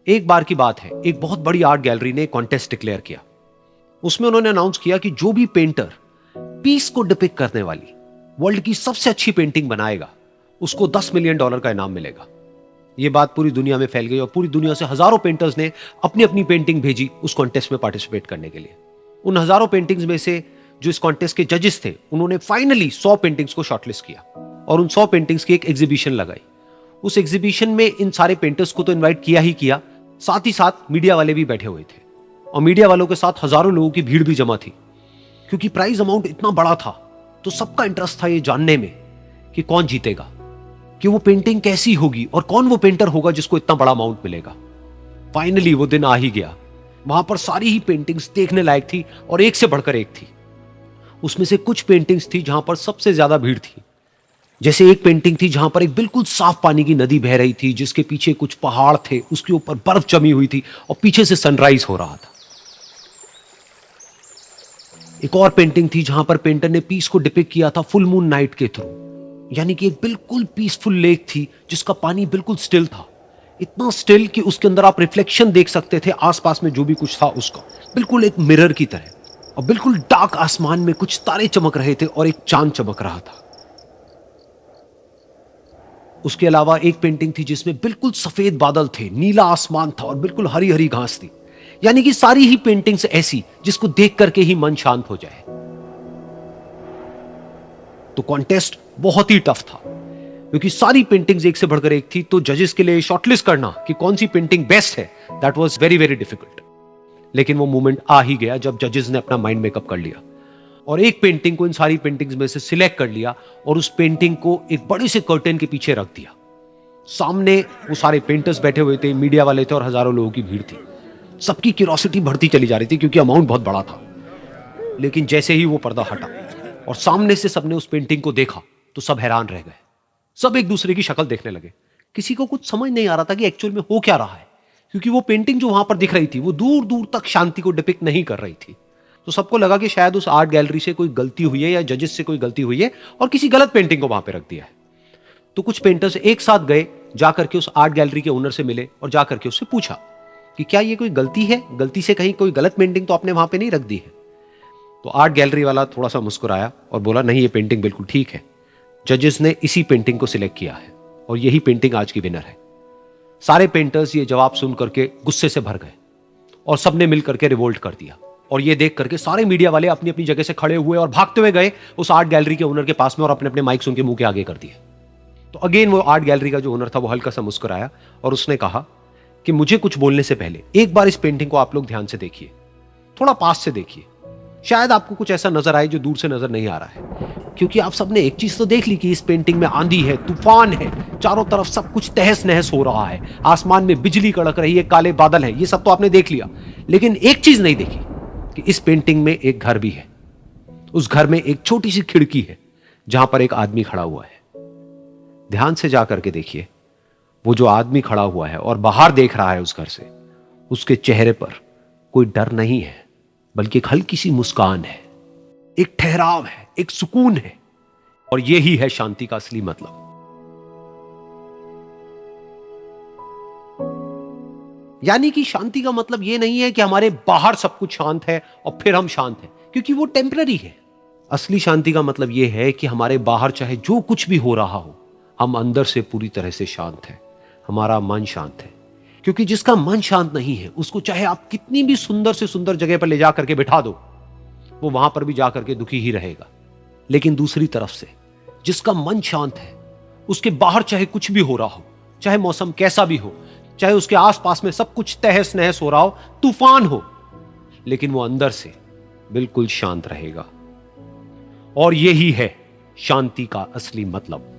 एक बार की बात है, एक बहुत बड़ी आर्ट गैलरी ने कॉन्टेस्ट डिक्लेयर किया। उसमें उन्होंने अनाउंस किया कि जो भी पेंटर पीस को डिपिक्ट करने वाली वर्ल्ड की सबसे अच्छी पेंटिंग बनाएगा, उसको $10 मिलियन का इनाम मिलेगा। यह बात पूरी दुनिया में फैल गई और पूरी दुनिया से हजारों पेंटर्स ने अपनी अपनी पेंटिंग भेजी उस कॉन्टेस्ट में पार्टिसिपेट करने के लिए। उन हजारों पेंटिंग्स में से जो इस कॉन्टेस्ट के जजेस थे, उन्होंने फाइनली 100 पेंटिंग्स को शॉर्टलिस्ट किया और उन 100 पेंटिंग्स की एक एग्जीबिशन लगाई। उस एग्जीबिशन में इन सारे पेंटर्स को तो इनवाइट किया ही किया, साथ ही साथ मीडिया वाले भी बैठे हुए थे और मीडिया वालों के साथ हजारों लोगों की भीड़ भी जमा थी। क्योंकि प्राइज अमाउंट इतना बड़ा था तो सबका इंटरेस्ट था ये जानने में कि कौन जीतेगा, कि वो पेंटिंग कैसी होगी और कौन वो पेंटर होगा जिसको इतना बड़ा अमाउंट मिलेगा। फाइनली वो दिन आ ही गया। वहां पर सारी ही पेंटिंग्स देखने लायक थी और एक से बढ़कर एक थी। उसमें से कुछ पेंटिंग्स थी जहां पर सबसे ज्यादा भीड़ थी। जैसे एक पेंटिंग थी जहां पर एक बिल्कुल साफ पानी की नदी बह रही थी, जिसके पीछे कुछ पहाड़ थे, उसके ऊपर बर्फ जमी हुई थी और पीछे से सनराइज हो रहा था। एक और पेंटिंग थी जहां पर पेंटर ने पीस को डिपिक्ट किया था फुल मून नाइट के थ्रू, यानी कि एक बिल्कुल पीसफुल लेक थी जिसका पानी बिल्कुल स्टिल था, इतना स्टिल कि उसके अंदर आप रिफ्लेक्शन देख सकते थे आसपास में जो भी कुछ था उसका, बिल्कुल एक मिरर की तरह। और बिल्कुल डार्क आसमान में कुछ तारे चमक रहे थे और एक चांद चमक रहा था। उसके अलावा एक पेंटिंग थी जिसमें बिल्कुल सफेद बादल थे, नीला आसमान था और बिल्कुल हरी हरी घास थी। यानी कि सारी ही पेंटिंग्स ऐसी जिसको देख करके ही मन शांत हो जाए। तो कॉन्टेस्ट बहुत ही टफ था क्योंकि सारी पेंटिंग्स एक से बढ़कर एक थी। तो जजेस के लिए शॉर्टलिस्ट करना कि कौन सी पेंटिंग बेस्ट है, that was very very difficult. लेकिन वो मोमेंट आ ही गया जब जजेस ने अपना माइंड मेकअप कर लिया और एक पेंटिंग को इन सारी पेंटिंग्स में से सिलेक्ट कर लिया और उस पेंटिंग को एक बड़े से कर्टेन के पीछे रख दिया। सामने वो सारे पेंटर्स बैठे हुए थे, मीडिया वाले थे और हजारों लोगों की भीड़ थी। सबकी क्यूरियोसिटी बढ़ती चली जा रही थी क्योंकि अमाउंट बहुत बड़ा था। लेकिन जैसे ही वो पर्दा हटा और सामने से सबने उस पेंटिंग को देखा तो सब हैरान रह गए। सब एक दूसरे की शक्ल देखने लगे। किसी को कुछ समझ नहीं आ रहा था कि एक्चुअल में हो क्या रहा है, क्योंकि वो पेंटिंग जो वहां पर दिख रही थी वो दूर दूर तक शांति को डिपिक्ट नहीं कर रही थी। तो सबको लगा कि शायद उस आर्ट गैलरी से कोई गलती हुई है या जजेस से कोई गलती हुई है और किसी गलत पेंटिंग को वहां पे रख दिया है। तो कुछ पेंटर्स एक साथ गए, जाकर के उस आर्ट गैलरी के ओनर से मिले और जाकर के उससे पूछा कि क्या ये कोई गलती है, गलती से कहीं कोई गलत पेंटिंग तो आपने वहां पे नहीं रख दी है। तो आर्ट गैलरी वाला थोड़ा सा मुस्कुराया और बोला, नहीं, ये पेंटिंग बिल्कुल ठीक है। जजेस ने इसी पेंटिंग को सिलेक्ट किया है और यही पेंटिंग आज की विनर है। सारे पेंटर्स ये जवाब सुन करके गुस्से से भर गए और सबने मिल करके रिवोल्ट कर दिया। और ये देख करके सारे मीडिया वाले अपनी अपनी जगह से खड़े हुए और भागते हुए गए उस आर्ट गैलरी के ओनर के पास में और अपने अपने माइक्स उनके मुंह के आगे कर दिए। तो अगेन वो आर्ट गैलरी का जो ओनर था वो हल्का सा मुस्कुराया और उसने कहा कि मुझे कुछ बोलने से पहले एक बार इस पेंटिंग को आप लोग ध्यान से देखिए, थोड़ा पास से देखिए, शायद आपको कुछ ऐसा नजर आए जो दूर से नजर नहीं आ रहा है। क्योंकि आप सबने एक चीज तो देख ली कि इस पेंटिंग में आंधी है, तूफान है, चारों तरफ सब कुछ तहस नहस हो रहा है, आसमान में बिजली कड़क रही है, काले बादल है, ये सब तो आपने देख लिया। लेकिन एक चीज नहीं देखी कि इस पेंटिंग में एक घर भी है। उस घर में एक छोटी सी खिड़की है जहां पर एक आदमी खड़ा हुआ है। ध्यान से जाकर के देखिए, वो जो आदमी खड़ा हुआ है और बाहर देख रहा है उस घर से, उसके चेहरे पर कोई डर नहीं है, बल्कि एक हल्की सी मुस्कान है, एक ठहराव है, एक सुकून है। और यही है शांति का असली मतलब। यानी कि शांति का मतलब यह नहीं है कि हमारे बाहर सब कुछ शांत है और फिर हम शांत हैं, क्योंकि वो टेम्पररी है। असली शांति का मतलब यह है कि हमारे बाहर चाहे जो कुछ भी हो रहा हो, हम अंदर से पूरी तरह से शांत हैं, हमारा मन शांत है। क्योंकि जिसका मन शांत नहीं है, उसको चाहे आप कितनी भी सुंदर से सुंदर जगह पर ले जाकर के बिठा दो, वो वहां पर भी जाकर के दुखी ही रहेगा। लेकिन दूसरी तरफ से जिसका मन शांत है, उसके बाहर चाहे कुछ भी हो रहा हो, चाहे मौसम कैसा भी हो, चाहे उसके आसपास में सब कुछ तहस नहस हो रहा हो, तूफान हो, लेकिन वो अंदर से बिल्कुल शांत रहेगा। और यही है शांति का असली मतलब।